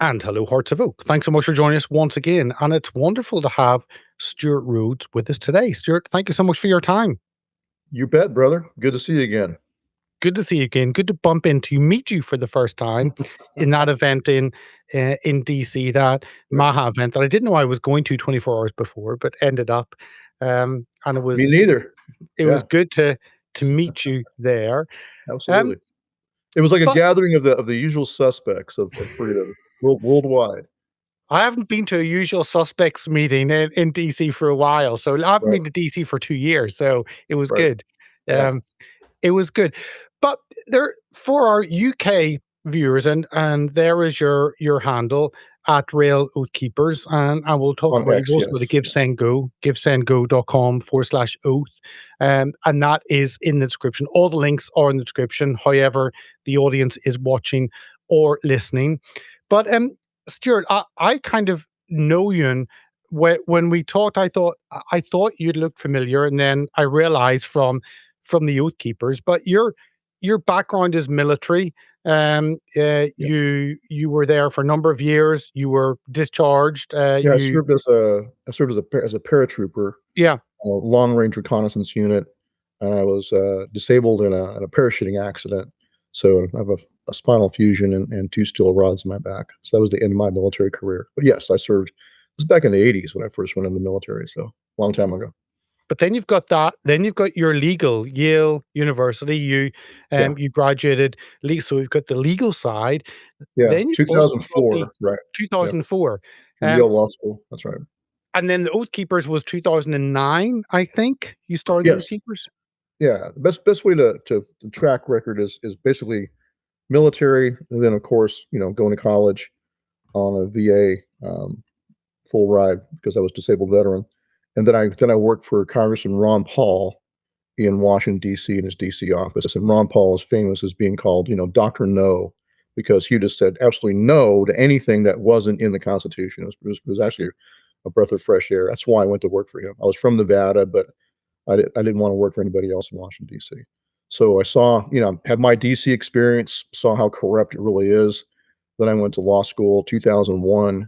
And hello, Hearts of Oak. Thanks so much for joining us once again. And it's wonderful to have Stewart Rhodes with us today. Stewart, thank you so much for your time. You bet, brother. Good to see you again. Good to see you again. Good to bump into meet you for the first time in that event in DC, that Right. Maha event that I didn't know I was going to 24 hours before, but ended up. And it Me was neither. it was Yeah, good to meet you there. Um, absolutely. It was like a but gathering of the usual suspects of freedom worldwide. I haven't been to a usual suspects meeting in DC for a while. So I haven't Right, been to DC for 2 years. So it was right. good. Yeah. Um, It was good. But there for our UK viewers, and there is your handle at Rail Oath Keepers, and we'll talk On about you've X, also got a yes. Give Send Go, givesendgo.com/oath. And that is in the description. All the links are in the description, however, the audience is watching or listening. But Stuart, I kind of know you, and when we talked, I thought you'd look familiar, and then I realized from the Oath Keepers, but your background is military. Yeah. You were there for a number of years. You were discharged. Yeah, You I served as a paratrooper, yeah. a long range reconnaissance unit, and I was disabled in a parachuting accident. So I have a spinal fusion and two steel rods in my back. So that was the end of my military career. But yes, I served. It was back in the '80s when I first went in the military. So long time ago. But then you've got that. Then you've got your legal, Yale University. Yeah. You graduated so we've got the legal side. Yeah, Then you've also got the 2004, right. Yep, 2004. from Yale Law School, that's right. And then the Oath Keepers was 2009, I think. You started the Oath Yes, Keepers. yeah, the best way to track record is basically military, and then, of course, going to college on a VA, full ride because I was disabled veteran, and then I worked for Congressman Ron Paul in Washington, DC, in his DC office, and Ron Paul is famous as being called, Doctor No, because he just said absolutely no to anything that wasn't in the Constitution. It was actually a breath of fresh air. That's why I went to work for him. I was from Nevada, but I didn't want to work for anybody else in Washington, D.C. So I saw, had my DC experience, saw how corrupt it really is. Then I went to law school, 2001,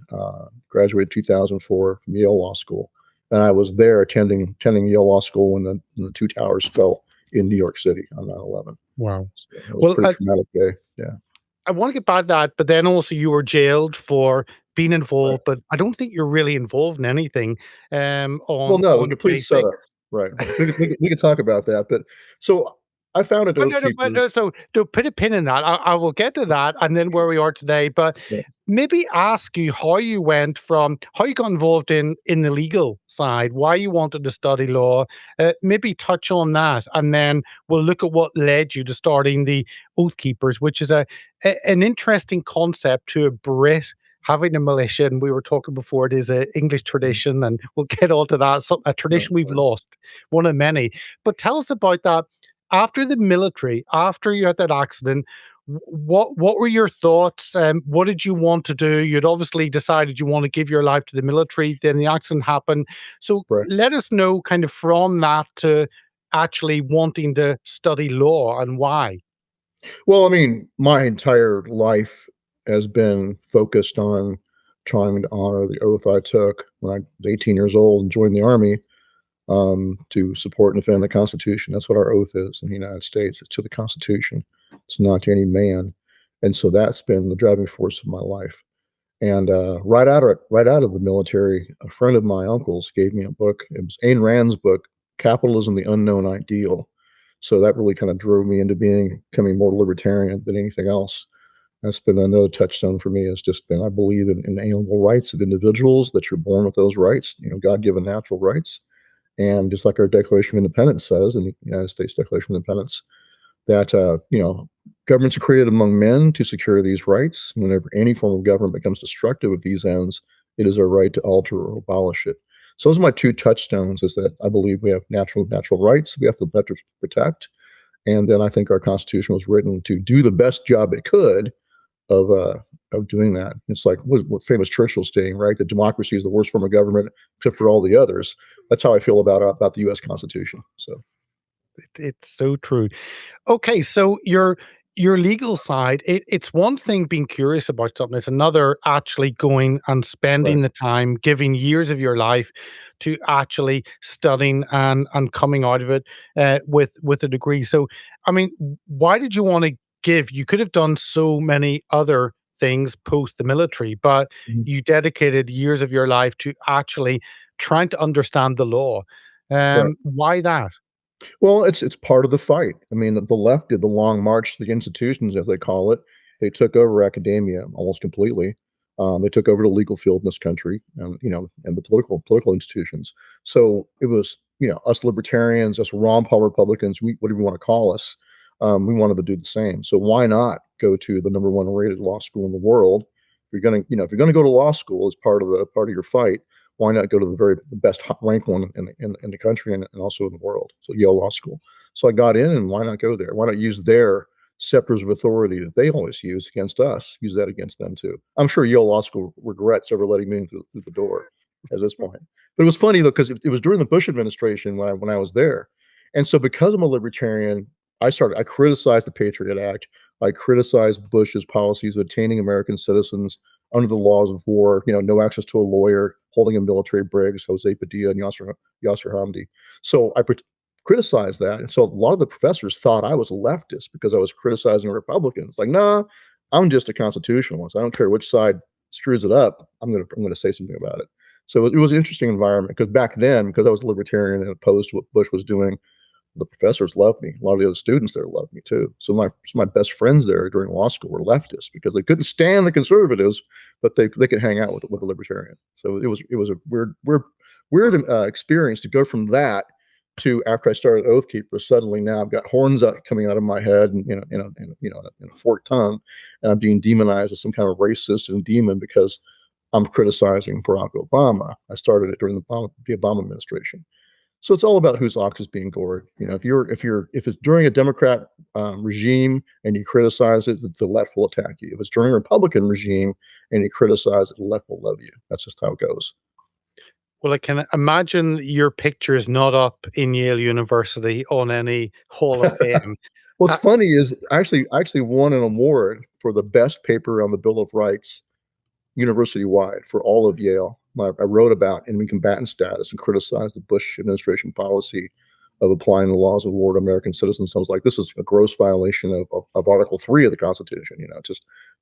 graduated 2004 from Yale Law School, and I was there attending Yale Law School when the two towers fell in New York City on 9/11. Wow. So it was a Well, pretty traumatic day. Yeah, I want to get back to that, but then also you were jailed for being right. involved, but I don't think you're really involved in anything Well, no, the on complete setup. basics. Right. We could talk about that, but so I founded Oh, Oath no, no, but Keepers. no, so to put a pin in that. I will get to that and then where we are today, but Yeah. maybe ask you how you went from how you got involved in the legal side, why you wanted to study law. Maybe touch on that, and then we'll look at what led you to starting the Oath Keepers, which is an interesting concept to a Brit having a militia. And we were talking before, it is an English Mhm. tradition, and we'll get on to that. So a Right, tradition we've right. lost, one of many. But tell us about that after the military, after you had that accident. What were your thoughts? What did you want to do? You'd obviously decided you want to give your life to the military. Then the accident happened. So Right. let us know, kind of from that to actually wanting to study law and why. Well, I mean, my entire life has been focused on trying to honor the oath I took when I was 18 years old and joined the Army, to support and defend the Constitution. That's what our oath is in the United States. It's to the Constitution. It's not to any man. And so that's been the driving force of my life. And right out of the military, a friend of my uncle's gave me a book. It was Ayn Rand's book, Capitalism: The Unknown Ideal. So that really kind of drove me into becoming more libertarian than anything else. That's been another touchstone for me. Has just been I believe in inalienable rights of individuals, that you're born with those rights, God-given natural rights, and just like our Declaration of Independence says, in the United States Declaration of Independence, that governments are created among men to secure these rights. Whenever any form of government becomes destructive of these ends, it is our right to alter or abolish it. So those are my two touchstones: is that I believe we have natural rights we have to better protect, and then I think our Constitution was written to do the best job it could of uh, of doing that. It's like what famous Churchill saying, right? That democracy is the worst form of government except for all the others. That's how I feel about the U.S. Constitution. So It's so true. Okay, so your legal side, it's one thing being curious about something, it's another actually going and Right. spending the time, giving years of your life to actually studying and coming out of it with a degree. So, I mean, why did you want to give? You could have done so many other things post the military, but Mhm. you dedicated years of your life to actually trying to understand the law. Right. Why that? Well, it's part of the fight. I mean, the left did the long march to the institutions, as they call it. They took over academia almost completely. They took over the legal field in this country, and and the political institutions. So it was, us libertarians, us Ron Paul Republicans, whatever you want to call us, we wanted to do the same. So why not go to the number one rated law school in the world? If you're gonna go to law school as part of your fight, why not go to the best ranked one in the country and also in the world? So Yale Law School. So I got in, and why not go there? Why not use their scepters of authority that they always use against us? Use that against them too. I'm sure Yale Law School regrets ever letting me in through the door at this point. But it was funny though, because it was during the Bush administration when I was there, and so because I'm a libertarian, I criticized the Patriot Act. I criticized Bush's policies of detaining American citizens under the laws of war, no access to a lawyer, holding in military brigs, Jose Padilla and Yasser Hamdi. So I criticized that. And so a lot of the professors thought I was a leftist because I was criticizing Republicans. Like, nah, I'm just a constitutionalist. I don't care which side screws it up. I'm gonna say something about it. So it was an interesting environment because back then, because I was a libertarian and opposed to what Bush was doing, the professors loved me. A lot of the other students there loved me too. So my best friends there during law school were leftists because they couldn't stand the conservatives, but they could hang out with a libertarian. So it was a weird experience to go from that to after I started Oath Keeper. Suddenly now I've got horns coming out of my head, and in a forked tongue, and I'm being demonized as some kind of racist and demon because I'm criticizing Barack Obama. I started it during the Obama administration. So it's all about whose ox is being gored. If it's during a Democrat regime and you criticize it, the left will attack you. If it's during a Republican regime and you criticize it, the left will love you. That's just how it goes. Well, I can imagine your picture is not up in Yale University on any Hall of Fame. What's Uh, funny is I actually won an award for the best paper on the Bill of Rights university wide for all of Yale. I wrote about enemy combatant status and criticized the Bush administration policy of applying the laws of war to American citizens. I was like, this is a gross violation of Article 3 of the Constitution.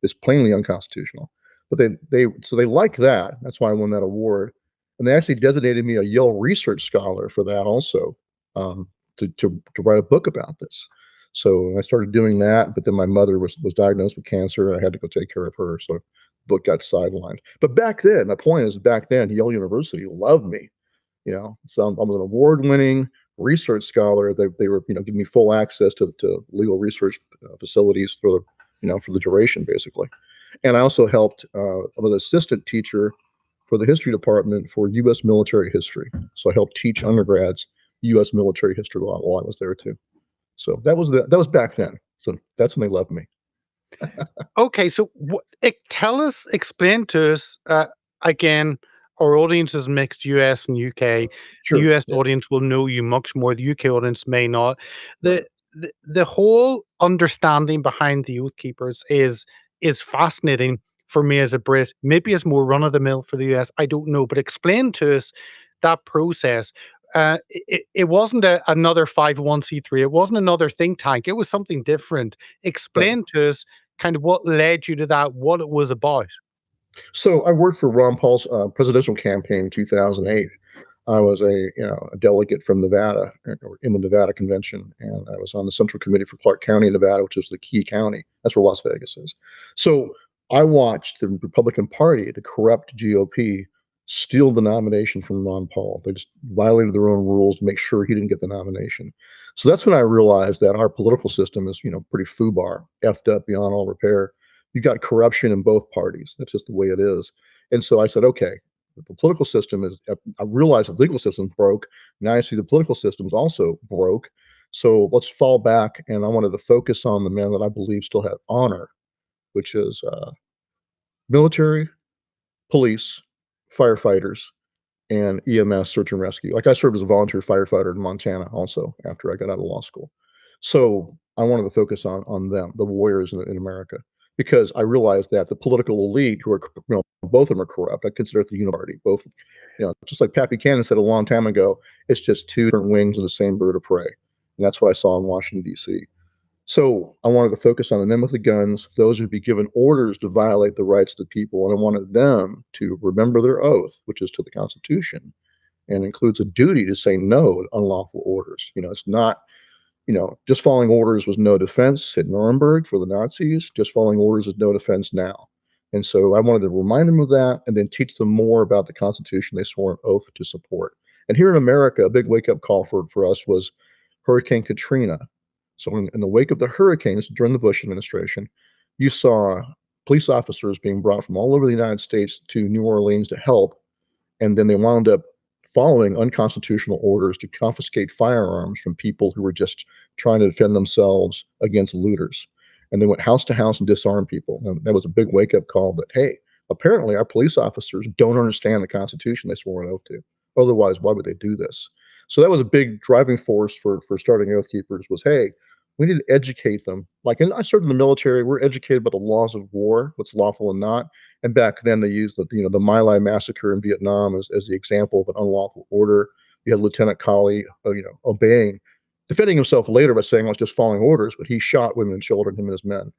It's plainly unconstitutional. But they like that. That's why I won that award. And they actually designated me a Yale research scholar for that also, um, to write a book about this. So I started doing that, but then my mother was diagnosed with cancer, and I had to go take care of her. So book got sidelined. But back then, my point is back then, Yale University loved me. So I was an award-winning research scholar. They were giving me full access to legal research facilities for the duration basically. And I also helped. I'm an assistant teacher for the history department for U.S. military history. So I helped teach undergrads U.S. military history while I was there too. So that was back then. So that's when they loved me. okay, so tell us, explain to us again. Our audience is mixed, US and UK. The Sure. US Yeah. audience will know you much more. The UK audience may not. Right. The whole understanding behind the Oath Keepers is fascinating for me as a Brit. Maybe it's more run of the mill for the US. I don't know, but explain to us that process. It wasn't another 501c3. It wasn't another think tank. It was something different. Right. Explain to us kind of what led you to that, what it was about. So I worked for Ron Paul's presidential campaign in 2008. I was a delegate from Nevada in the Nevada convention, and I was on the Central Committee for Clark County, Nevada, which is the key county. That's where Las Vegas is. So I watched the Republican Party, the corrupt GOP, steal the nomination from Ron Paul. They just violated their own rules to make sure he didn't get the nomination. So that's when I realized that our political system is, pretty foobar, effed up beyond all repair. You got corruption in both parties. That's just the way it is. And so I said, okay, the political system is, I realized the legal system's broke. Now I see the political system's also broke. So let's fall back. And I wanted to focus on the men that I believe still have honor, which is military, police, firefighters, and EMS search and rescue. Like I served as a volunteer firefighter in Montana also after I got out of law school. So I wanted to focus on them, the warriors in America, because I realized that the political elite, who are, both of them are corrupt. I consider it the uniparty. Both, just like Pat Buchanan said a long time ago, it's just two different wings of the same bird of prey, and that's what I saw in Washington D.C. So I wanted to focus on the men with the guns, those who'd be given orders to violate the rights of the people, and I wanted them to remember their oath, which is to the Constitution, and includes a duty to say no to unlawful orders. It's not, just following orders was no defense at Nuremberg for the Nazis. Just following orders is no defense now. And so I wanted to remind them of that and then teach them more about the Constitution they swore an oath to support. And here in America, a big wake-up call for us was Hurricane Katrina. So in the wake of the hurricanes during the Bush administration, you saw police officers being brought from all over the United States to New Orleans to help, and then they wound up following unconstitutional orders to confiscate firearms from people who were just trying to defend themselves against looters. And they went house to house and disarmed people. And that was a big wake-up call that, hey, apparently our police officers don't understand the Constitution they swore an oath to. Otherwise, why would they do this? So that was a big driving force for starting Oath Keepers was, hey, we need to educate them. Like, and I served in the military. We're educated about the laws of war, what's lawful and not. And back then they used the My Lai massacre in Vietnam as the example of an unlawful order. You had Lieutenant Colley, defending himself later by saying, well, it's just following orders, but he shot women and children, him and his men.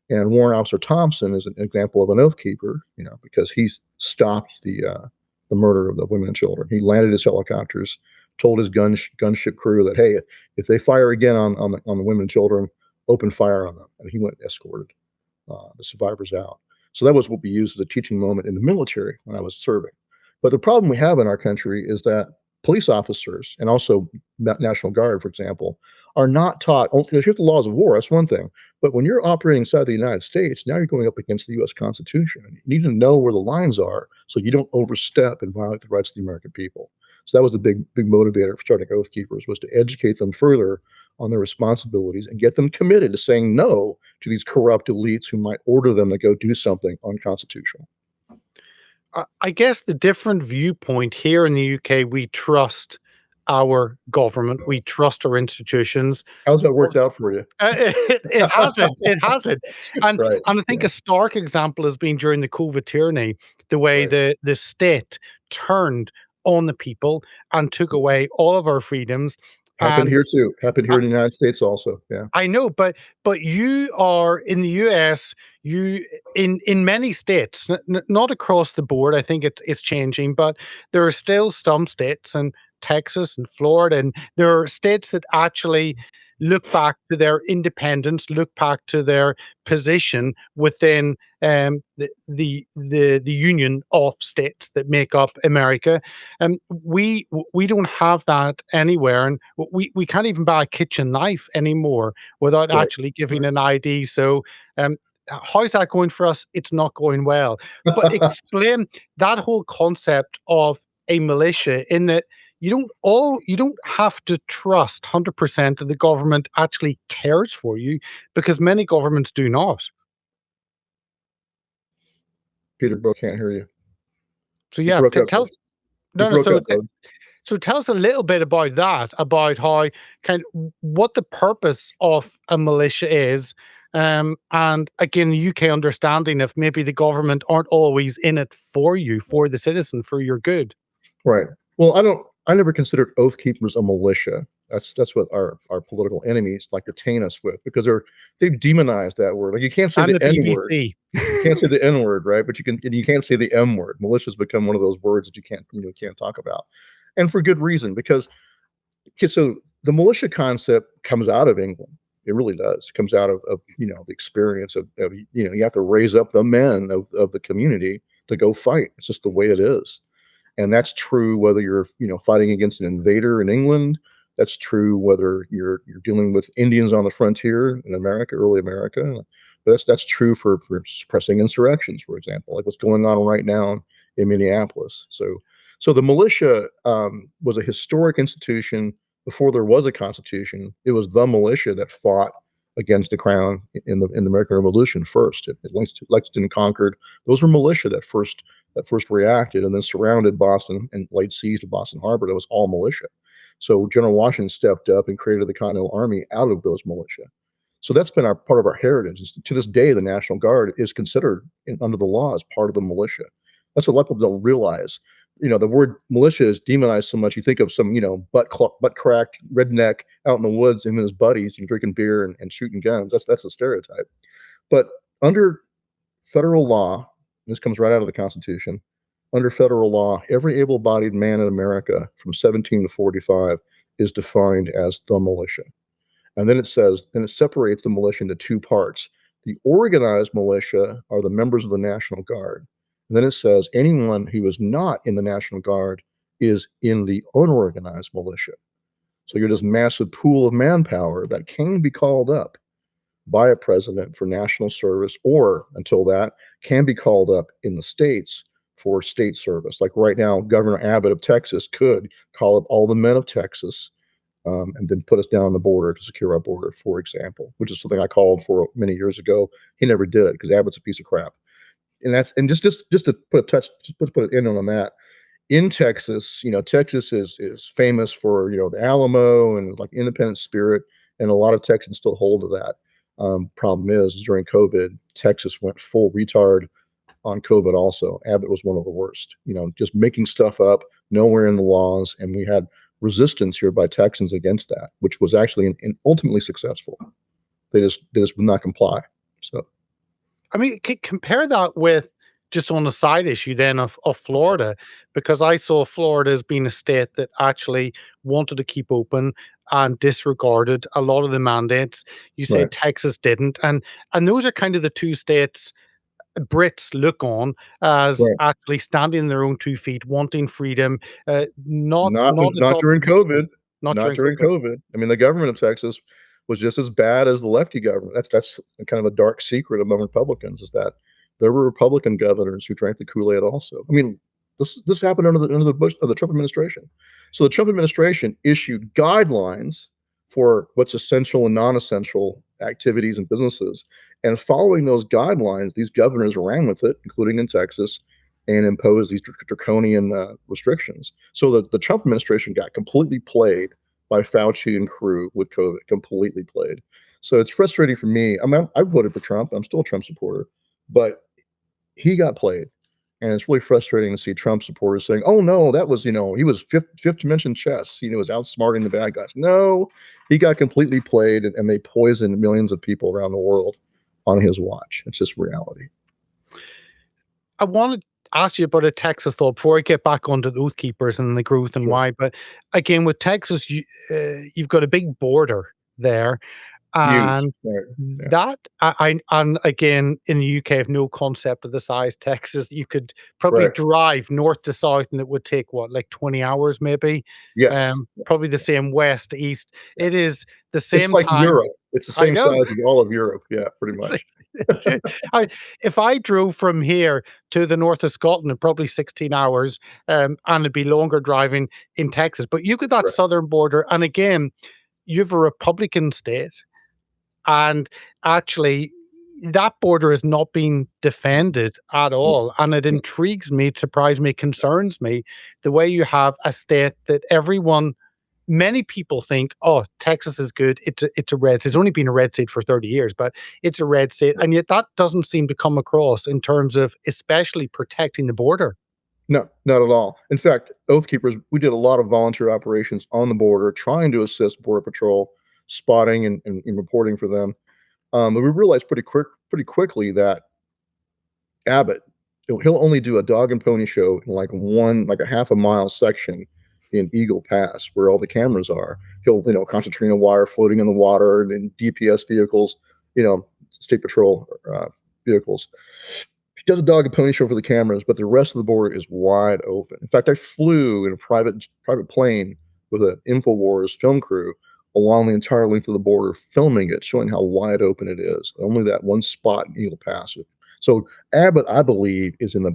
And Warrant Officer Thompson is an example of an oath keeper, because he stopped the murder of the women and children. He landed his helicopters, told his gunship crew that, hey, if they fire again on the women and children, open fire on them. And he went and escorted the survivors out. So that was what we used as a teaching moment in the military when I was serving. But the problem we have in our country is that police officers and also National Guard, for example, are not taught. Here's the laws of war. That's one thing. But when you're operating inside the United States, now you're going up against the U.S. Constitution. You need to know where the lines are so you don't overstep and violate the rights of the American people. So that was the big motivator for starting Oath Keepers, was to educate them further on their responsibilities and get them committed to saying no to these corrupt elites who might order them to go do something unconstitutional. I guess the different viewpoint here in the UK, we trust our government, we trust our institutions. How's that worked out for you? It hasn't. It hasn't. And Right. and I think a stark example has been during the COVID tyranny, the way Right. the state turned on the people and took away all of our freedoms. Happened And here too. Happened here in the United States also. Yeah. I know, but you are in the US. You in many states, not across the board. I think it's changing, but there are still some states, and Texas and Florida, and there are states that actually look back to their independence, look back to their position within the union of states that make up America. And we don't have that anywhere, and we can't even buy a kitchen knife anymore without Right. actually giving an ID. So, how's that going for us? It's not going well. But explain that whole concept of a militia in that you don't have to trust 100% that the government actually cares for you, because many governments do not. Peter Brook can't hear you. So You yeah, broke up. tell You no, no. broke So up, bud. so tell us a little bit about that, about how what the purpose of a militia is, and again, the UK understanding of maybe the government aren't always in it for you, for the citizen, for your good. Right. Well, I never considered Oath Keepers a militia. That's what our political enemies like to taint us with, because they've demonized that word. Like, you can't say And the the N word. BBC. You can't say the N word, right? But you can't say the M word. Militia's become one of those words that you can't talk about. And for good reason, because okay, so the militia concept comes out of England. It really does. It comes out of the experience of you have to raise up the men of the community to go fight. It's just the way it is. And that's true whether you're, fighting against an invader in England. That's true whether you're dealing with Indians on the frontier in America, early America. But that's true for suppressing insurrections, for example, like what's going on right now in Minneapolis. So the militia was a historic institution before there was a constitution. It was the militia that fought against the crown in the American Revolution first. Lexington and Concord. Those were militia that first reacted and then surrounded Boston and laid siege to Boston Harbor. That was all militia. So General Washington stepped up and created the Continental Army out of those militia. So that's been our part of our heritage. To this day, the National Guard is considered under the law as part of the militia. That's what a lot of people don't realize. The word militia is demonized so much. You think of some, butt cracked redneck out in the woods and his buddies, drinking beer and shooting guns. That's a stereotype. But under federal law, this comes right out of the Constitution. Under federal law, every able-bodied man in America from 17 to 45 is defined as the militia. And then it separates the militia into two parts. The organized militia are the members of the National Guard. And then it says anyone who is not in the National Guard is in the unorganized militia. So you're this massive pool of manpower that can be called up by a president for national service, or until that, can be called up in the states for state service. Like right now, Governor Abbott of Texas could call up all the men of Texas and then put us down on the border to secure our border, for example, which is something I called for many years ago. He never did it because Abbott's a piece of crap. And just to put an end on that, in Texas, Texas is famous for the Alamo and like independent spirit, and a lot of Texans still hold to that. Problem is during COVID, Texas went full retard on COVID. Also, Abbott was one of the worst. Just making stuff up, nowhere in the laws, and we had resistance here by Texans against that, which was actually ultimately successful. They just would not comply. So. I mean, compare that with just on the side issue then of Florida, because I saw Florida as being a state that actually wanted to keep open and disregarded a lot of the mandates. You say Right. Texas didn't, and those are kind of the two states Brits look on as Right. actually standing on their own 2 feet, wanting freedom, not Not during adopting COVID. not Not during during COVID. COVID. I mean, the government of Texas was just as bad as the lefty government. That's kind of a dark secret among Republicans, is that there were Republican governors who drank the Kool-Aid also. I mean, this happened under the Trump administration. So the Trump administration issued guidelines for what's essential and non-essential activities and businesses. And following those guidelines, these governors ran with it, including in Texas, and imposed these draconian restrictions. So the Trump administration got completely played by Fauci and crew with COVID, completely played. So it's frustrating for me. I mean, I voted for Trump. I'm still a Trump supporter, but he got played. And it's really frustrating to see Trump supporters saying, "Oh no, that was he was fifth dimension chess. Was outsmarting the bad guys." No, he got completely played, and they poisoned millions of people around the world on his watch. It's just reality. I want to ask you about a Texas thought before I get back onto the Oath Keepers and the growth and Sure. why. But again, with Texas, you've got a big border there, Huge. and Right. Yeah. that and again in the UK, I have no concept of the size Texas. You could probably Right. drive north to south, and it would take what, like 20 hours, maybe. Yes. Yeah. Probably the same west to east. Yeah. It is the It's same like time. Europe. It's the I same know. size as all of Europe. Yeah, pretty It's much. it's true. If I drove from here to the north of Scotland, probably 16 hours, and it'd be longer driving in Texas. But you got that Right. southern border, and again, you have a Republican state, and actually, that border is not being defended at No, all. And it no, intrigues me, it surprises me, concerns me, the way you have a state that many people think, "Oh, Texas is good. It's a red state. It's only been a red state for 30 years, but it's a red state." And yet that doesn't seem to come across in terms of especially protecting the border. no, not at all. In fact, Oath Keepers, we did a lot of volunteer operations on the border, trying to assist Border Patrol, spotting and reporting for them. But we realized pretty quickly that Abbott, he'll only do a dog and pony show in like a half a mile section in Eagle Pass where all the cameras are. He'll, concertina wire floating in the water and DPS vehicles, state patrol vehicles. He does a dog and pony show for the cameras, but the rest of the border is wide open. In fact, I flew in a private plane with an InfoWars film crew along the entire length of the border, filming it, showing how wide open it is. Only that one spot in Eagle Pass. So Abbott, I believe, is in the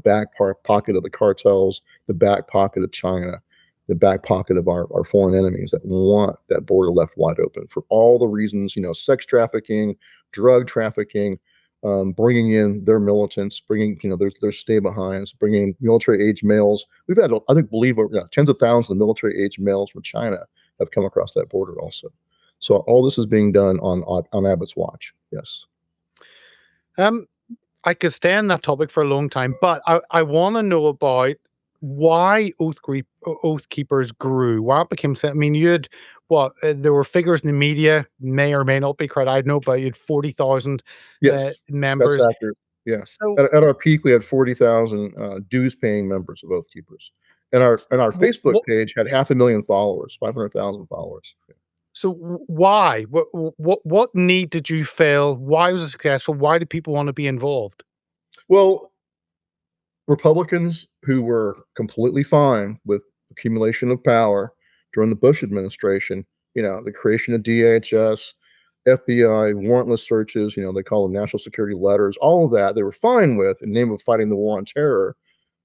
pocket of the cartels, the back pocket of China, the back pocket of our foreign enemies that want that border left wide open for all the reasons, sex trafficking, drug trafficking, bringing in their militants, bringing, their stay-behinds, bringing military-age males. We've had, I think, tens of thousands of military-age males from China have come across that border also. So all this is being done on Abbott's watch. Yes. Um, I could stay on that topic for a long time, but I want to know about why oath keepers grew. Why it became. I mean, you had what there were figures in the media, may or may not be correct. I don't know, but you had 40,000 Yes, that's members. accurate. Yeah. So, At our peak, we had 40,000 dues-paying members of Oath Keepers, and our Facebook what? page had 500,000 followers, 500,000 followers. So why? What need did you fill? Why was it successful? Why did people want to be involved? Well, Republicans who were completely fine with accumulation of power during the Bush administration, the creation of DHS, FBI, warrantless searches, they call them national security letters, all of that they were fine with in the name of fighting the war on terror.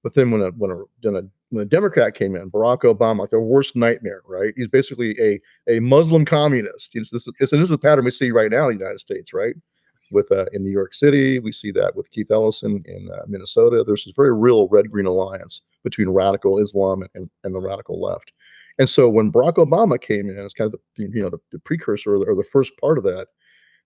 But then when a Democrat came in, Barack Obama, like their worst nightmare, right? He's basically a Muslim communist. This is a pattern we see right now in the United States, right? With in New York City, we see that with Keith Ellison in Minnesota. There's this very real red-green alliance between radical Islam and the radical left. And so when Barack Obama came in, it's kind of the precursor or the first part of that.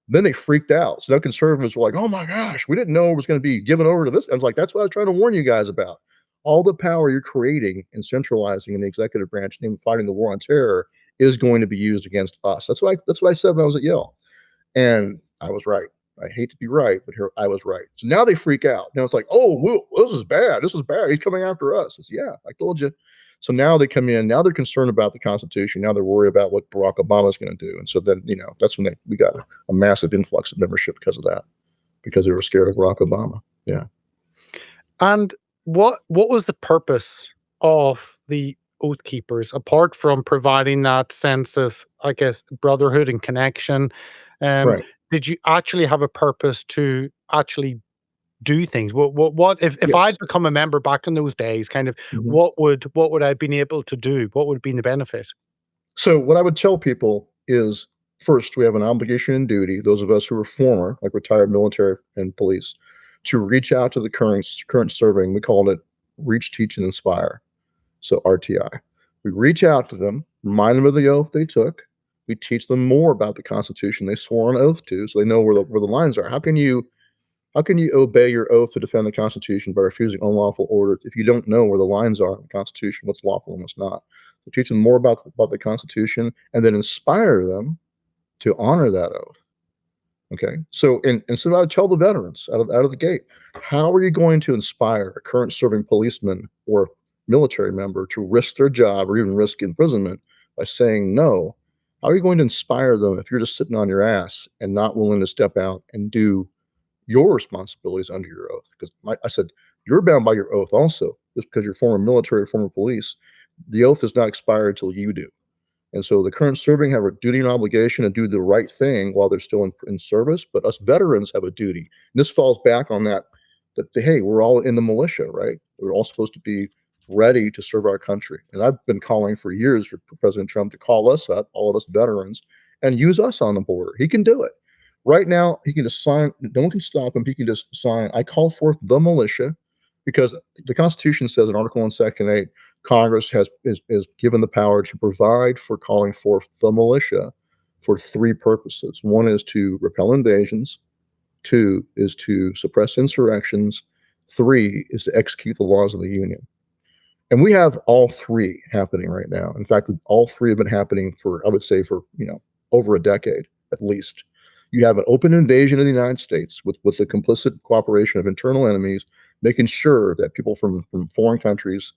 Then they freaked out. So now conservatives were like, "Oh my gosh, we didn't know it was going to be given over to this." I was like, "That's what I was trying to warn you guys about. All the power you're creating and centralizing in the executive branch, named fighting the war on terror, is going to be used against us." That's what I said when I was at Yale, and I was right. I hate to be right, but here I was right. So now they freak out. Now it's like, "Oh, whoa, this is bad. This is bad. He's coming after us." It's, yeah, I told you. So now they come in. Now they're concerned about the Constitution. Now they're worried about what Barack Obama is going to do. And so then, that's when we got a massive influx of membership because of that, because they were scared of Barack Obama. Yeah. And what was the purpose of the Oath Keepers apart from providing that sense of, I guess, brotherhood and connection? Um, Right. did you actually have a purpose to actually do things? What if Yes. I'd become a member back in those days, kind of Mhm. what would I have been able to do? What would have been the benefit? So what I would tell people is, first, we have an obligation and duty, those of us who are former, like retired military and police, to reach out to the current serving. We call it reach, teach, and inspire. So RTI. We reach out to them, remind them of the oath they took. We teach them more about the Constitution they swore an oath to, so they know where the lines are. How can you obey your oath to defend the Constitution by refusing unlawful orders if you don't know where the lines are in the Constitution, what's lawful and what's not? So teach them more about the Constitution, and then inspire them to honor that oath. Okay. So I would tell the veterans out of the gate, how are you going to inspire a current serving policeman or military member to risk their job or even risk imprisonment by saying no? How are you going to inspire them if you're just sitting on your ass and not willing to step out and do your responsibilities under your oath? Because I said, you're bound by your oath also, just because you're former military or former police. The oath is not expired until you do. And so the current serving have a duty and obligation to do the right thing while they're still in service, but us veterans have a duty. And this falls back on hey, we're all in the militia, right? We're all supposed to be ready to serve our country. And I've been calling for years for President Trump to call us up, all of us veterans, and use us on the border. He can do it. Right now, he can just sign, no one can stop him. He can just sign, I call forth the militia, because the Constitution says in Article 1, Section 8, Congress is given the power to provide for calling forth the militia for three purposes. One is to repel invasions, two is to suppress insurrections, three is to execute the laws of the Union. And we have all three happening right now. In fact, all three have been happening for, I would say, for over a decade at least. You have an open invasion of the United States with the complicit cooperation of internal enemies, making sure that people from foreign countries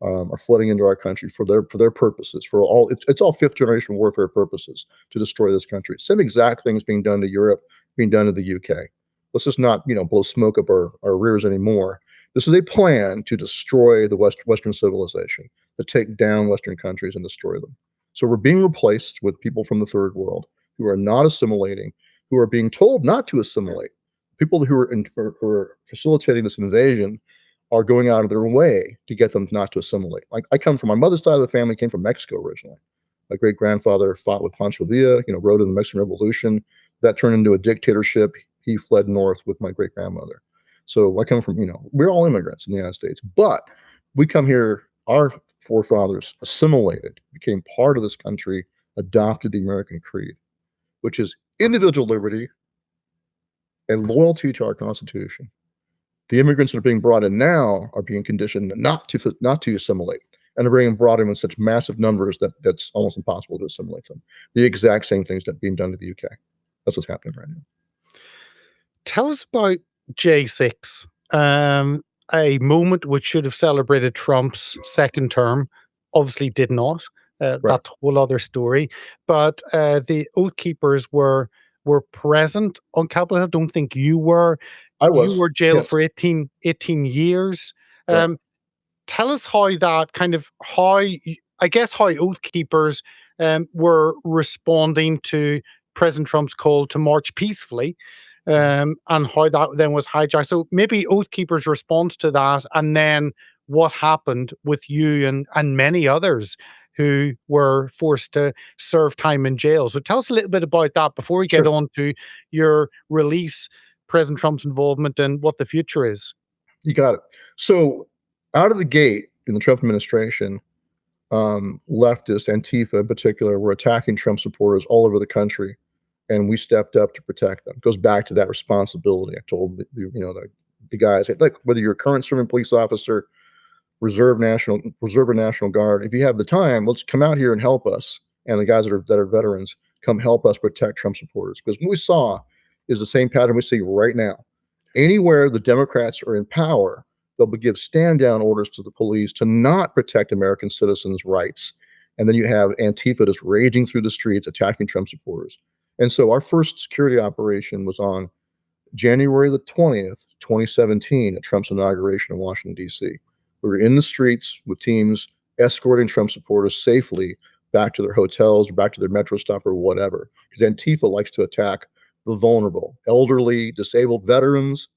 are flooding into our country for their purposes, for all it's all fifth generation warfare purposes to destroy this country. Same exact things being done to Europe, being done to the UK. Let's just not blow smoke up our rears anymore. This is a plan to destroy the Western civilization, to take down Western countries and destroy them. So we're being replaced with people from the third world who are not assimilating, who are being told not to assimilate. People who are facilitating this invasion are going out of their way to get them not to assimilate. Like, I come from, my mother's side of the family came from Mexico originally. My great grandfather fought with Pancho Villa, rode in the Mexican Revolution. That turned into a dictatorship. He fled north with my great grandmother. So I come from, we're all immigrants in the United States, but we come here, our forefathers assimilated, became part of this country adopted the American creed, which is individual liberty and loyalty to our Constitution. The immigrants that are being brought in now are being conditioned not to assimilate, and are being brought in such massive numbers that that's almost impossible to assimilate them. The exact same things that being done to the UK. That's what's happening right now. Tell us about J6, a moment which should have celebrated Trump's second term, obviously did not. Right. That's a whole other story. But the Oath Keepers were present on Capitol Hill. I don't think you were. I You was. were jailed Yes. for 18 years. Right. Tell us how that kind of I guess how Oath Keepers were responding to President Trump's call to march peacefully, and how that then was hijacked. So maybe Oath Keepers' response to that, and then what happened with you and many others who were forced to serve time in jail. So tell us a little bit about that before we get Sure. on to your release, President Trump's involvement, and what the future is. You got it. So out of the gate in the Trump administration, leftists, Antifa in particular, were attacking Trump supporters all over the country, and we stepped up to protect them. It goes back to that responsibility. I told the guys, hey, look, whether you're a current serving police officer, reserve or National Guard, if you have the time, let's come out here and help us. And the guys that are veterans come help us protect Trump supporters. Because what we saw is the same pattern we see right now. Anywhere the Democrats are in power, they'll give stand down orders to the police to not protect American citizens' rights. And then you have Antifa just raging through the streets, attacking Trump supporters. And so our first security operation was on January the 20th, 2017, at Trump's inauguration in Washington, D.C. We were in the streets with teams escorting Trump supporters safely back to their hotels or back to their metro stop or whatever. Because Antifa likes to attack the vulnerable, elderly, disabled veterans,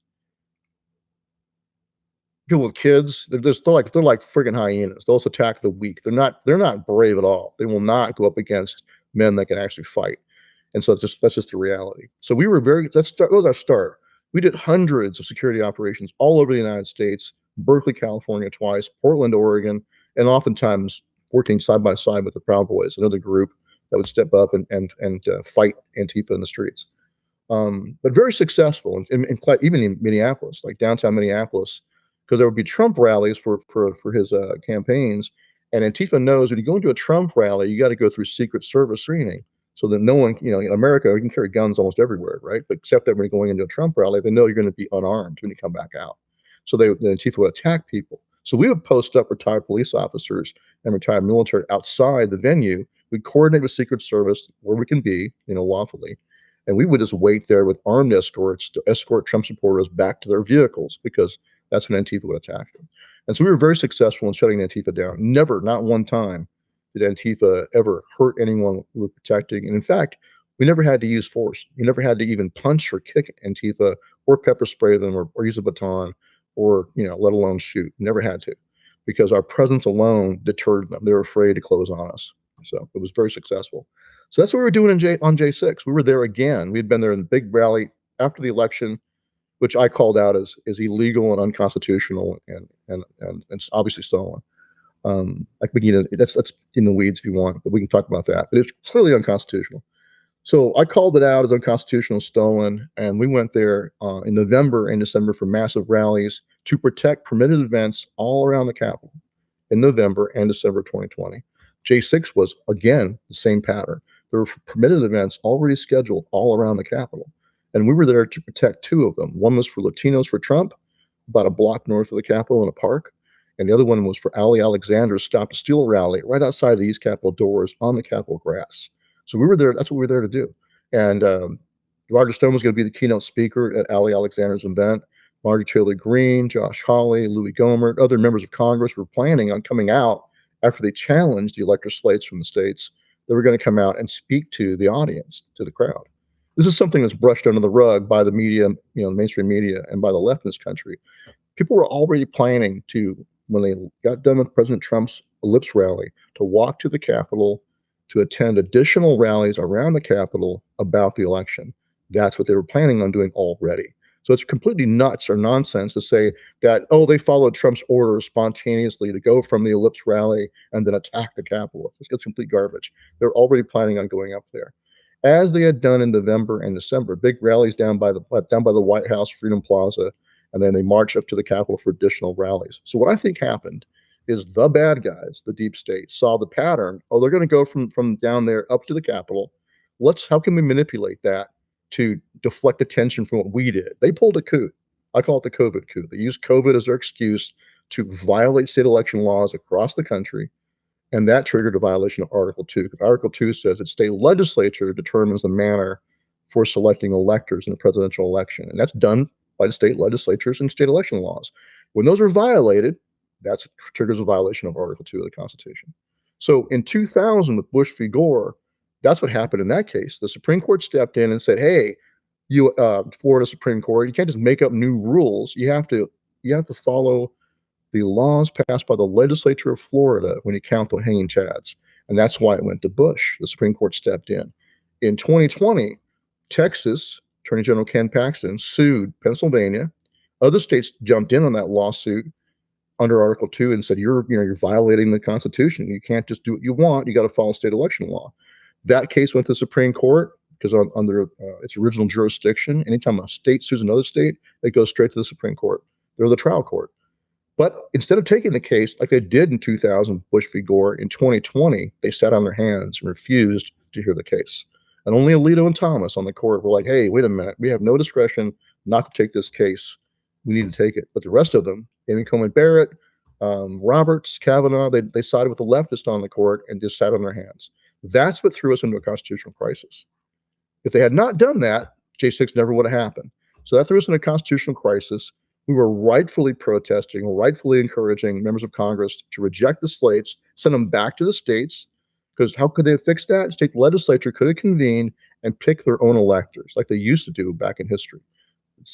people with kids. They're like friggin' hyenas. They'll also attack the weak. They're not brave at all. They will not go up against men that can actually fight. And so that's just the reality. So we were that was our start. We did hundreds of security operations all over the United States, Berkeley, California twice, Portland, Oregon, and oftentimes working side by side with the Proud Boys, another group that would step up and fight Antifa in the streets. But very successful, even in Minneapolis, like downtown Minneapolis, because there would be Trump rallies for his campaigns, and Antifa knows when you go into a Trump rally, you got to go through Secret Service screening, so that no one, in America, you can carry guns almost everywhere, right? But except that when you're going into a Trump rally, they know you're going to be unarmed when you come back out. So the Antifa would attack people. So we would post up retired police officers and retired military outside the venue. We'd coordinate with Secret Service where we can be, lawfully. And we would just wait there with armed escorts to escort Trump supporters back to their vehicles, because that's when Antifa would attack them. And so we were very successful in shutting Antifa down. Never, not one time, did Antifa ever hurt anyone we were protecting. And in fact, we never had to use force. We never had to even punch or kick Antifa or pepper spray them or use a baton or, let alone shoot. Never had to, because our presence alone deterred them. They were afraid to close on us. So it was very successful. So that's what we were doing on J6. We were there again. We'd been there in the big rally after the election, which I called out as illegal and unconstitutional and obviously stolen. That's in the weeds if you want, but we can talk about that. But it's clearly unconstitutional. So I called it out as unconstitutional, stolen, and we went there in November and December for massive rallies to protect permitted events all around the Capitol in November and December 2020. J6 was, again, the same pattern. There were permitted events already scheduled all around the Capitol, and we were there to protect two of them. One was for Latinos for Trump, about a block north of the Capitol in a park, and the other one was for Ali Alexander's Stop the Steal rally right outside the East Capitol doors on the Capitol grass. So we were there. That's what we were there to do. And Roger Stone was going to be the keynote speaker at Ali Alexander's event. Marjorie Taylor Greene, Josh Hawley, Louis Gohmert, other members of Congress were planning on coming out after they challenged the elector slates from the states. They were going to come out and speak to the audience, to the crowd. This is something that's brushed under the rug by the media, the mainstream media, and by the left in this country. People were already planning to, when they got done with President Trump's ellipse rally, to walk to the Capitol to attend additional rallies around the Capitol about the election. That's what they were planning on doing already. So it's completely nuts or nonsense to say that, oh, they followed Trump's orders spontaneously to go from the Ellipse rally and then attack the Capitol. It's complete garbage. They're already planning on going up there, as they had done in November and December. Big rallies down by the White House, Freedom Plaza, and then they march up to the Capitol for additional rallies. So what I think happened is the bad guys, the deep state, saw the pattern. Oh, they're going to go from down there up to the Capitol. How can we manipulate that to deflect attention from what we did? They pulled a coup. I call it the COVID coup. They used COVID as their excuse to violate state election laws across the country, and that triggered a violation of Article 2. Because Article 2 says that state legislature determines the manner for selecting electors in a presidential election, and that's done by the state legislatures and state election laws. When those are violated, that triggers a violation of Article 2 of the Constitution. So in 2000 with Bush v. Gore, that's what happened in that case. The Supreme Court stepped in and said, hey, you Florida Supreme Court, you can't just make up new rules. You have to follow the laws passed by the legislature of Florida when you count the hanging chads. And that's why it went to Bush. The Supreme Court stepped in. In 2020, Texas Attorney General Ken Paxton sued Pennsylvania. Other states jumped in on that lawsuit under Article 2 and said, you're violating the Constitution. You can't just do what you want. You got to follow state election law. That case went to the Supreme Court because under its original jurisdiction, anytime a state sues another state, it goes straight to the Supreme Court. They're the trial court. But instead of taking the case like they did in 2000, Bush v. Gore, in 2020, they sat on their hands and refused to hear the case. And only Alito and Thomas on the court were like, hey, wait a minute. We have no discretion not to take this case. We need to take it. But the rest of them, Amy Coney Barrett, Roberts, Kavanaugh, they sided with the leftists on the court and just sat on their hands. That's what threw us into a constitutional crisis. If they had not done that, J6 never would have happened. So that threw us into a constitutional crisis. We were rightfully protesting, rightfully encouraging members of Congress to reject the slates, send them back to the states, because how could they have fixed that? State legislature could have convened and picked their own electors like they used to do back in history. The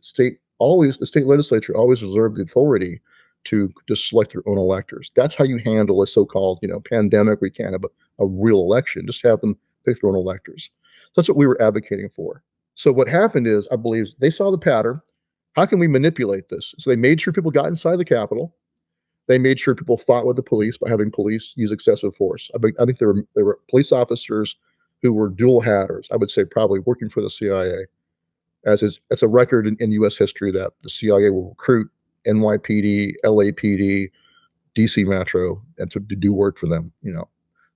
state legislature always reserved the authority to just select their own electors. That's how you handle a so-called, pandemic. We can't have a real election. Just have them pick their own electors. That's what we were advocating for. So what happened is, I believe they saw the pattern. How can we manipulate this? So they made sure people got inside the Capitol. They made sure people fought with the police by having police use excessive force. I think there were police officers who were dual hatters. I would say probably working for the CIA. It's a record in U.S. history that the CIA will recruit NYPD, LAPD, DC Metro, and to do work for them.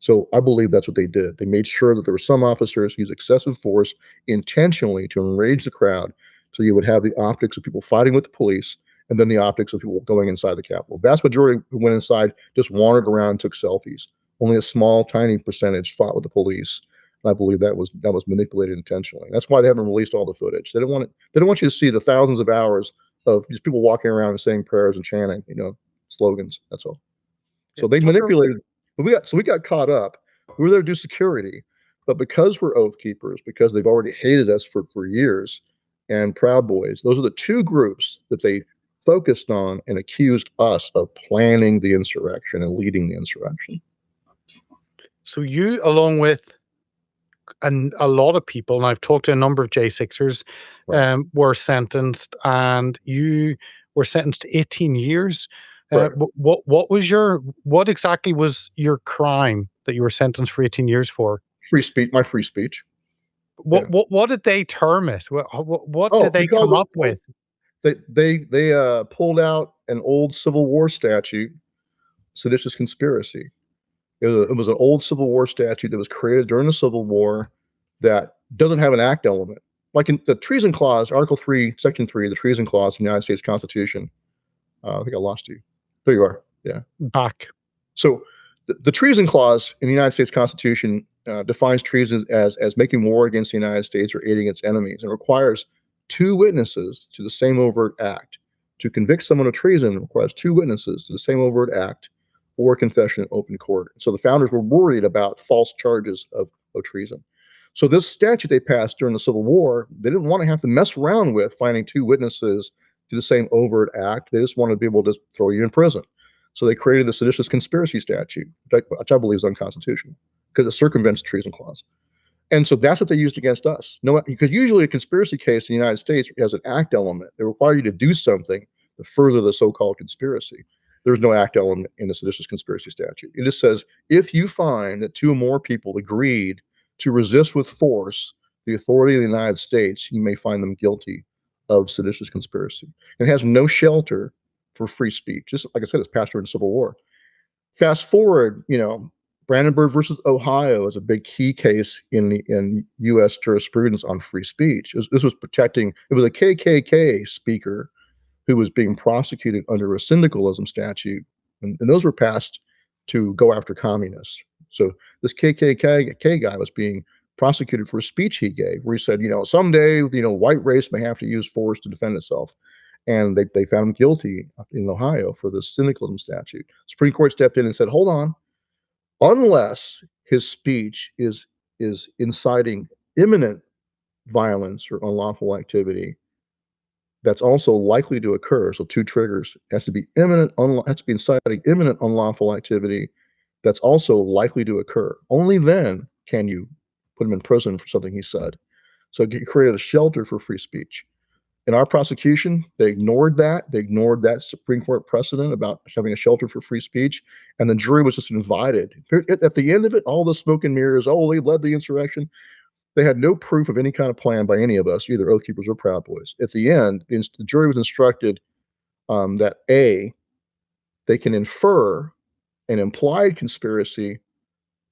So I believe that's what they did. They made sure that there were some officers who used excessive force intentionally to enrage the crowd, so you would have the optics of people fighting with the police, and then the optics of people going inside the Capitol. Vast majority who went inside just wandered around and took selfies. Only a small, tiny percentage fought with the police. I believe that was manipulated intentionally. That's why they haven't released all the footage. They don't want you to see the thousands of hours of just people walking around and saying prayers and chanting, slogans. That's all. So they manipulated. We got caught up. We were there to do security, but because we're oath keepers, because they've already hated us for years, and Proud Boys, those are the two groups that they focused on and accused us of planning the insurrection and leading the insurrection. So you, along with a lot of people, and I've talked to a number of J6ers, Right. were sentenced, and you were sentenced to 18 years. Right. What exactly was your crime that you were sentenced for 18 years for? Free speech, my free speech. What did they term it? What did they we called come up with? They pulled out an old Civil War statute, seditious conspiracy. It was an old Civil War statute that was created during the Civil War that doesn't have an act element. Like in the treason clause, Article 3, Section 3, the treason clause in the United States Constitution. I think I lost you. There you are. Yeah. Back. So the treason clause in the United States Constitution defines treason as making war against the United States or aiding its enemies, and requires two witnesses to the same overt act. To convict someone of treason requires two witnesses to the same overt act or confession in open court. So the founders were worried about false charges of treason. So this statute they passed during the Civil War, they didn't want to have to mess around with finding two witnesses to the same overt act. They just wanted to be able to throw you in prison. So they created the seditious conspiracy statute, which I believe is unconstitutional because it circumvents the treason clause. And so that's what they used against us. No, because usually a conspiracy case in the United States has an act element. They require you to do something to further the so-called conspiracy. There's no act element in the seditious conspiracy statute. It just says if you find that two or more people agreed to resist with force the authority of the United States, you may find them guilty of seditious conspiracy. It has no shelter for free speech. Just like I said, it's passed during the Civil War. Fast forward, Brandenburg versus Ohio is a big key case in U.S. jurisprudence on free speech. This was protecting. It was a KKK speaker who was being prosecuted under a syndicalism statute, and those were passed to go after communists. So this KKK guy was being prosecuted for a speech he gave, where he said, someday, white race may have to use force to defend itself. And they found him guilty in Ohio for this syndicalism statute. Supreme Court stepped in and said, hold on, unless his speech is inciting imminent violence or unlawful activity that's also likely to occur. So two triggers. It has to be inciting imminent unlawful activity that's also likely to occur. Only then can you put him in prison for something he said. So it created a shelter for free speech. In our prosecution, they ignored that. They ignored that Supreme Court precedent about having a shelter for free speech, and the jury was just invited. At the end of it, all the smoke and mirrors, they led the insurrection. They had no proof of any kind of plan by any of us, either Oath Keepers or Proud Boys. At the end, the jury was instructed that A, they can infer an implied conspiracy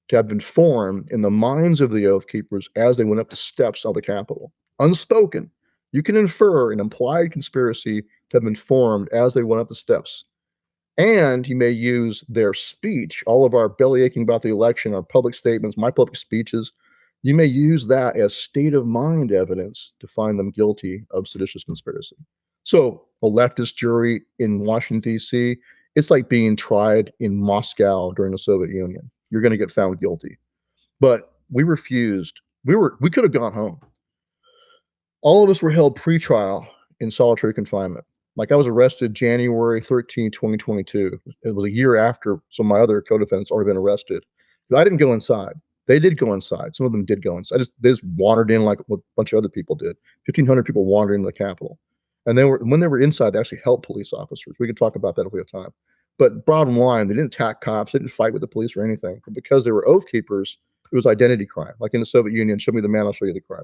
to have been formed in the minds of the Oath Keepers as they went up the steps of the Capitol. Unspoken. You can infer an implied conspiracy to have been formed as they went up the steps. And you may use their speech, all of our belly aching about the election, our public statements, my public speeches. You may use that as state of mind evidence to find them guilty of seditious conspiracy. So a leftist jury in Washington, D.C., it's like being tried in Moscow during the Soviet Union. You're going to get found guilty. But we refused. We could have gone home. All of us were held pre-trial in solitary confinement. Like I was arrested January 13, 2022. It was a year after some of my other co-defendants already been arrested. I didn't go inside. They did go inside. Some of them did go inside. They just wandered in like what a bunch of other people did. 1,500 people wandered into the Capitol. And when they were inside, they actually helped police officers. We could talk about that if we have time. But bottom line, they didn't attack cops. They didn't fight with the police or anything. But because they were Oath Keepers, it was identity crime. Like in the Soviet Union, show me the man, I'll show you the crime.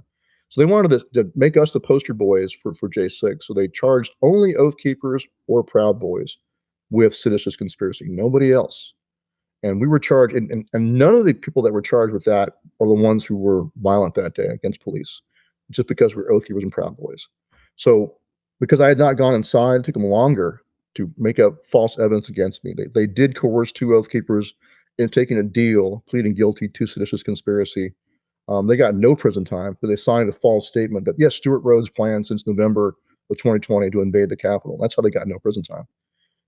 So they wanted to make us the poster boys for J6. So they charged only Oath Keepers or Proud Boys with seditious conspiracy, nobody else. And we were charged, and none of the people that were charged with that are the ones who were violent that day against police, just because we're Oath Keepers and Proud Boys. So because I had not gone inside, it took them longer to make up false evidence against me. They did coerce two Oath Keepers into taking a deal, pleading guilty to seditious conspiracy. They got no prison time, but they signed a false statement that, yes, Stewart Rhodes planned since November of 2020 to invade the Capitol. That's how they got no prison time.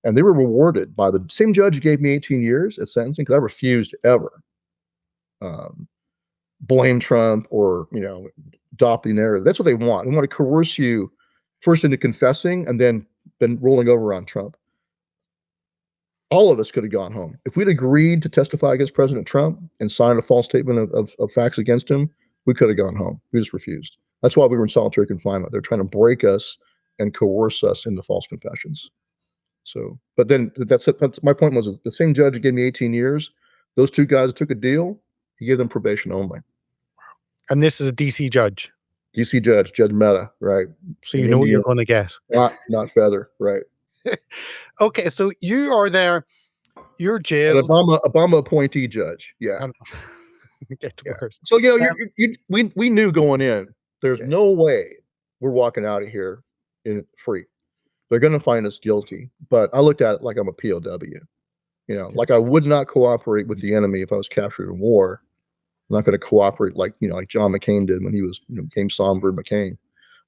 And they were rewarded by the same judge who gave me 18 years at sentencing, because I refused to ever blame Trump or, adopt the narrative. That's what they want. They want to coerce you first into confessing and then rolling over on Trump. All of us could have gone home. If we'd agreed to testify against President Trump and signed a false statement of facts against him, we could have gone home. We just refused. That's why we were in solitary confinement. They're trying to break us and coerce us into false confessions. So, but then that's my point was the same judge who gave me 18 years, those two guys took a deal, he gave them probation only. And this is a DC judge. DC judge, Judge Mehta, right? So you know what you're going to get. Not Feather, right? Okay, so you are there, you're An jailed. Obama appointee judge, yeah. Get worse. So we knew going in, there's no way we're walking out of here free. They're going to find us guilty. But I looked at it like I'm a POW. Like I would not cooperate with the enemy if I was captured in war. I'm not going to cooperate like John McCain did when he was became Songbird McCain.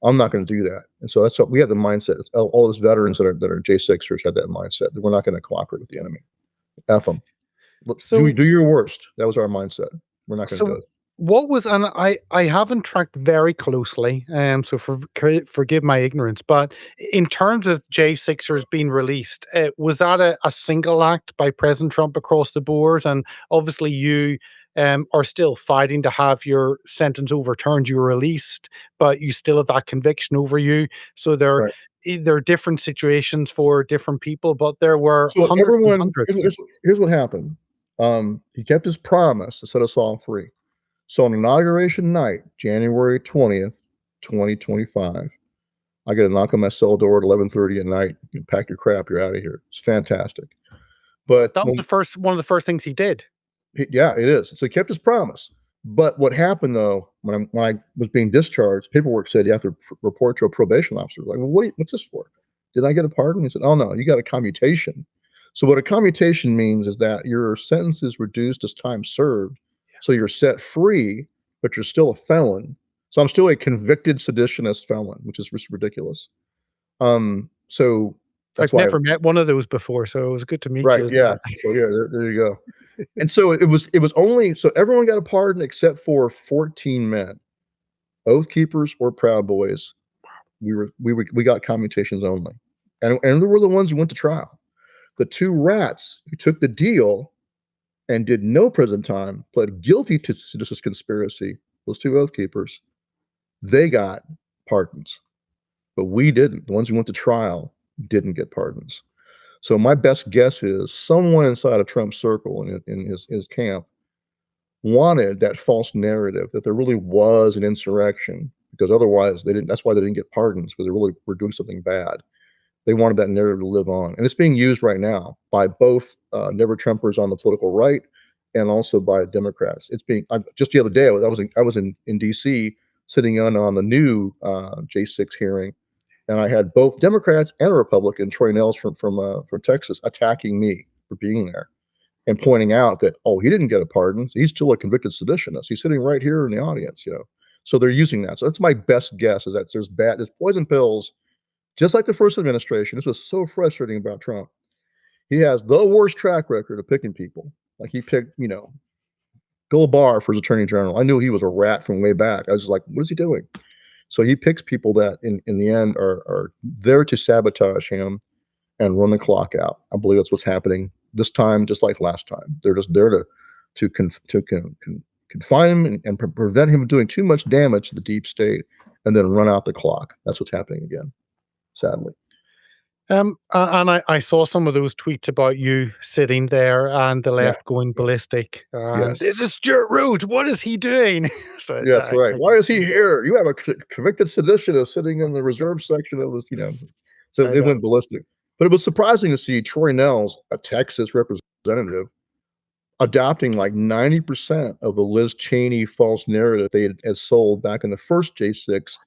I'm not going to do that. And so that's what we have the mindset. All those veterans that are J6ers had that mindset that we're not going to cooperate with the enemy. F them. So do your worst. That was our mindset. We're not going to do it. What was, and I haven't tracked very closely, so forgive my ignorance, but in terms of J6ers being released, was that a single act by President Trump across the board? And obviously you are still fighting to have your sentence overturned. You're released, but you still have that conviction over you. So Right. there are different situations for different people, but there were So hundreds and everyone, hundreds. here's what happened. He kept his promise to set us all free. So on inauguration night, January 20th, 2025, I get a knock on my cell door at 11:30 at night. You pack your crap, you're out of here. It's fantastic. But That was when one of the first things he did. yeah, it is. So he kept his promise. But what happened though, when I was being discharged, paperwork said you have to report to a probation officer. Like, well, what's this for? Did I get a pardon? He said, oh no, you got a commutation. So what a commutation means is that your sentence is reduced as time served. So you're set free, but you're still a felon. So I'm still a convicted seditionist felon, which is just ridiculous. So that's I've why, never met one of those before, so it was good to meet right? you as Yeah. well. So yeah, there you go. And so it was only so everyone got a pardon except for 14 men, oath keepers or proud boys. We got commutations only, and they were the ones who went to trial. The two rats who took the deal and did no prison time pled guilty to seditious conspiracy. Those two oath keepers, they got pardons, but we didn't. The ones who went to trial didn't get pardons. So my best guess is someone inside of Trump's circle in his camp wanted that false narrative that there really was an insurrection, because otherwise they didn't. That's why they didn't get pardons, because they really were doing something bad. They wanted that narrative to live on, and it's being used right now by both never Trumpers on the political right and also by Democrats. It's being just the other day. I was in D.C. sitting on the new J6 hearing, and I had both Democrats and a Republican, Troy Nehls from Texas, attacking me for being there and pointing out that, oh, he didn't get a pardon. He's still a convicted seditionist. He's sitting right here in the audience, you know. So they're using that. So that's my best guess, is that there's poison pills, just like the first administration. This was so frustrating about Trump. He has the worst track record of picking people. Like he picked, Bill Barr for his attorney general. I knew he was a rat from way back. I was just like, what is he doing? So he picks people that in the end are there to sabotage him and run the clock out. I believe that's what's happening this time, just like last time. They're just there to confine him and prevent him from doing too much damage to the deep state, and then run out the clock. That's what's happening again, sadly. And I saw some of those tweets about you sitting there and the Yeah, left going yeah. ballistic. And Yes. this is Stewart Rhodes. What is he doing? So Yes, right. I Why is he here? You have a convicted seditionist sitting in the reserve section of this. So I it went know. ballistic. But it was surprising to see Troy Nehls, a Texas representative, adopting like 90% of the Liz Cheney false narrative they had sold back in the first J6,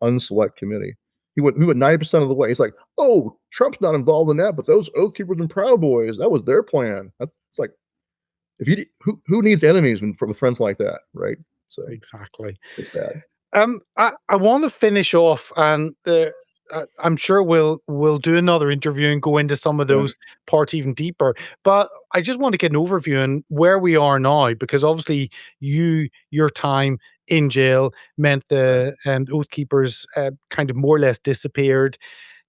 unselect committee. He went 90% of the way. He's like, oh, Trump's not involved in that, but those Oath Keepers and Proud Boys, that was their plan. It's like, if you who needs enemies from friends like that, right? So Exactly. it's bad. I want to finish off, and I'm sure we'll do another interview and go into some of Yeah. those parts even deeper. But I just want to get an overview on where we are now, because obviously your time in jail meant Right. the Oath Keepers kind of more or less disappeared.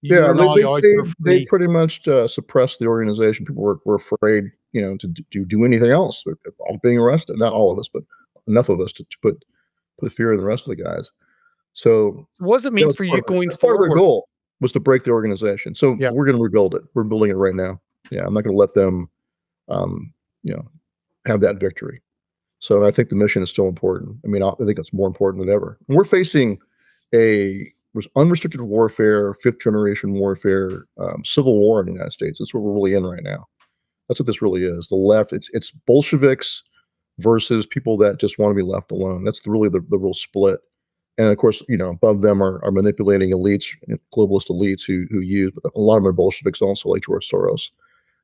Yeah, You're they now they out, they you're they free. pretty much, suppressed the organization. People were afraid, to do anything else, all being arrested. Not all of us, but enough of us to put fear in the rest of the guys. So, What does it that mean was for part you of it. going That's part of their forward? goal, was to break the organization. So, Yeah. we're gonna rebuild it. We're building it right now. Yeah, I'm not gonna let them, um, you know, have that victory. So, I think the mission is still important. I mean, I think it's more important than ever. We're facing a was unrestricted warfare, fifth generation warfare, civil war in the United States. That's what we're really in right now. That's what this really is. The left, it's Bolsheviks versus people that just want to be left alone. That's the real split. And of course, above them are manipulating elites, globalist elites who use, but a lot of them are Bolsheviks also, like George Soros.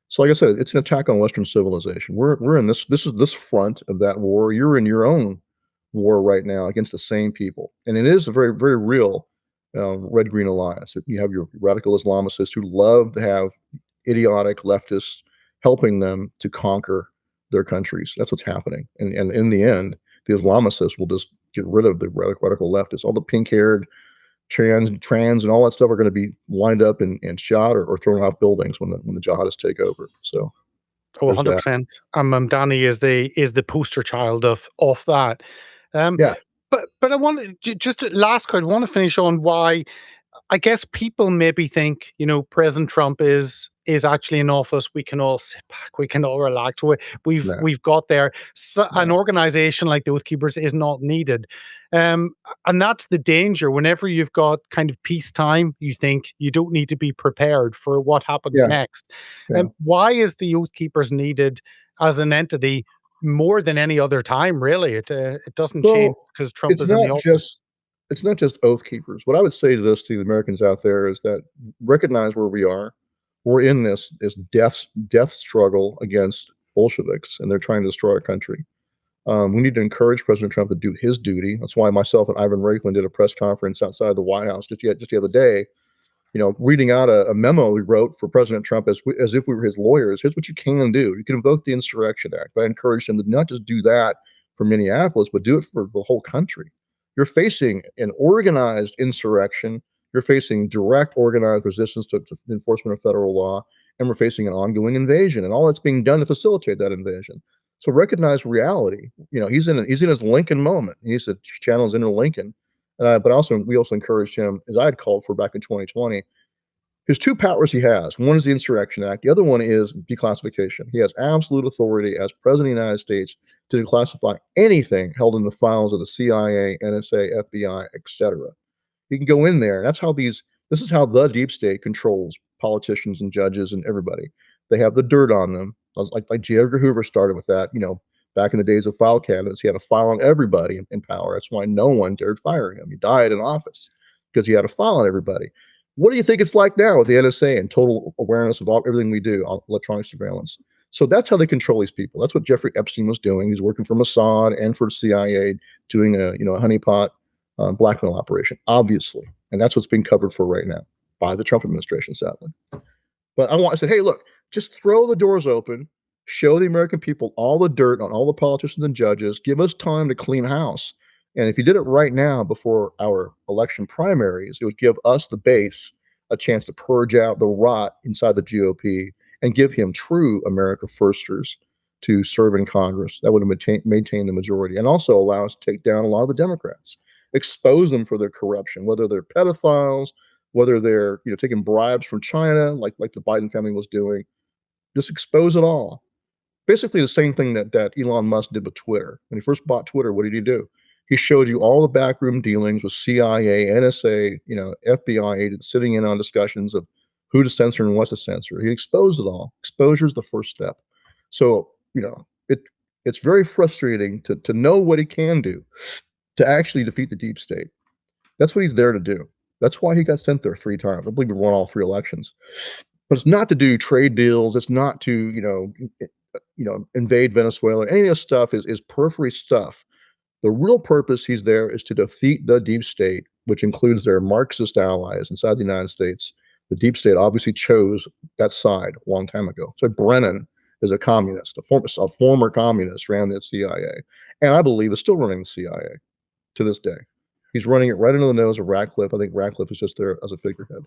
So, like I said, it's an attack on Western civilization. We're in this. This is this front of that war. You're in your own war right now against the same people, and it is a very, very real red green alliance. You have your radical Islamicists who love to have idiotic leftists helping them to conquer their countries. That's what's happening, and in the end, the Islamicists will just get rid of the radical leftists. All the pink-haired trans and all that stuff are going to be lined up and shot or thrown off buildings when the jihadists take over. So Oh, There's that. 100%. Danny is the poster child of that. Um, Yeah, but I want just last card. I want to finish on why I guess people maybe think, President Trump is actually in office. We can all sit back. We can all relax. no, We've got there. So an no. organization like the Oath Keepers is not needed, um, and that's the danger. Whenever you've got kind of peacetime, you think you don't need to be prepared for what happens Yeah, next. yeah. And why is the Oath Keepers needed as an entity more than any other time? Really, it doesn't change Well, because Trump it's is in the not office. just it's not just oath keepers. What I would say to this to the Americans out there is that recognize where we are. We're in this death struggle against Bolsheviks, and they're trying to destroy our country. We need to encourage President Trump to do his duty. That's why myself and Ivan Reichlin did a press conference outside the White House just the other day, reading out a memo we wrote for President Trump as if we were his lawyers. Here's what you can do. You can invoke the Insurrection Act. But I encouraged him to not just do that for Minneapolis, but do it for the whole country. You're facing an organized insurrection. You're facing direct organized resistance to the enforcement of federal law, and we're facing an ongoing invasion, and all that's being done to facilitate that invasion. So recognize reality. He's in his Lincoln moment. He needs to channel his inner Lincoln. But also, we also encouraged him, as I had called for back in 2020. There's two powers he has. One is the Insurrection Act. The other one is declassification. He has absolute authority as President of the United States to declassify anything held in the files of the CIA, NSA, FBI, etc. He can go in there. That's how this is how the deep state controls politicians and judges and everybody. They have the dirt on them. Like J. Edgar Hoover started with that, back in the days of file cabinets. He had a file on everybody in power. That's why no one dared fire him. He died in office because he had a file on everybody. What do you think it's like now with the NSA and total awareness of everything we do, electronic surveillance? So that's how they control these people. That's what Jeffrey Epstein was doing. He's working for Mossad and for the CIA, doing a honeypot blackmail operation, obviously, and that's what's being covered for right now by the Trump administration, sadly. But I said, hey, look, just throw the doors open, show the American people all the dirt on all the politicians and judges, give us time to clean house. And if you did it right now before our election primaries, it would give us, the base, a chance to purge out the rot inside the GOP and give him true America firsters to serve in Congress. That would have maintained the majority and also allow us to take down a lot of the Democrats, expose them for their corruption, whether they're pedophiles, whether they're taking bribes from China, like the Biden family was doing. Just expose it all. Basically, the same thing that Elon Musk did with Twitter. When he first bought Twitter, what did he do? He showed you all the backroom dealings with CIA, NSA, FBI agents sitting in on discussions of who to censor and what to censor. He exposed it all. Exposure is the first step. So it's very frustrating to know what he can do to actually defeat the deep state. That's what he's there to do. That's why he got sent there 3 times. I believe he won all 3 elections. But it's not to do trade deals. It's not to, invade Venezuela. Any of this stuff is periphery stuff. The real purpose he's there is to defeat the deep state, which includes their Marxist allies inside the United States. The deep state obviously chose that side a long time ago. So Brennan is a communist, a former communist, ran the CIA, and I believe is still running the CIA to this day. He's running it right into the nose of Ratcliffe. I think Ratcliffe is just there as a figurehead.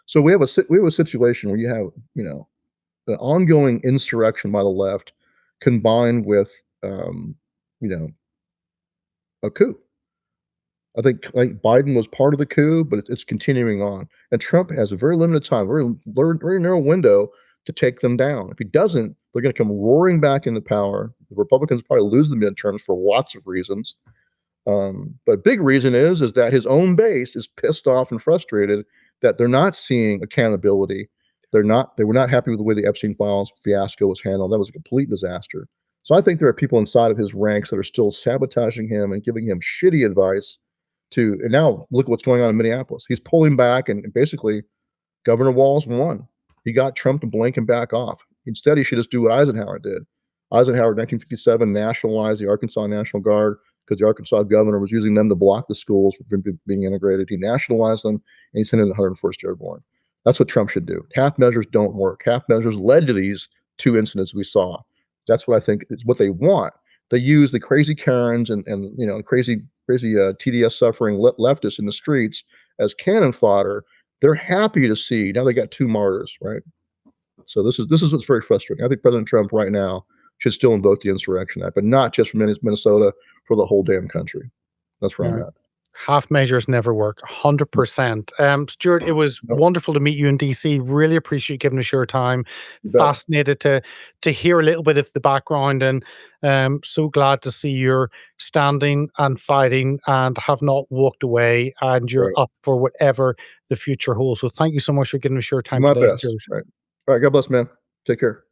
So we have a situation where you have the ongoing insurrection by the left combined with a coup. I think Biden was part of the coup, but it's continuing on. And Trump has a very limited time, very narrow window to take them down. If he doesn't, they're going to come roaring back into power. The Republicans probably lose the midterms for lots of reasons. But a big reason is that his own base is pissed off and frustrated that they're not seeing accountability. They were not happy with the way the Epstein files fiasco was handled. That was a complete disaster. So I think there are people inside of his ranks that are still sabotaging him and giving him shitty advice and now look at what's going on in Minneapolis. He's pulling back and basically Governor Walz won. He got Trump to blink and back off. Instead, he should just do what Eisenhower did. Eisenhower in 1957 nationalized the Arkansas National Guard because the Arkansas governor was using them to block the schools from being integrated. He nationalized them, and he sent in the 101st Airborne. That's what Trump should do. Half measures don't work. Half measures led to these 2 incidents we saw. That's what I think is what they want. They use the crazy Karens and crazy TDS suffering leftists in the streets as cannon fodder. They're happy to see now they got 2 martyrs, right? So this is what's very frustrating. I think President Trump right now should still invoke the Insurrection Act, but not just for Minnesota, for the whole damn country. That's where I'm Yeah. at. Half measures never work, Mm, 100%. Stuart, it was no, wonderful to meet you in DC. Really appreciate you giving us your time. you bet. Fascinated to hear a little bit of the background, and so glad to see you're standing and fighting and have not walked away, and you're Right. up for whatever the future holds. So thank you so much for giving us your Do time my today, best. Stuart. Right. All right. God bless, man. Take care.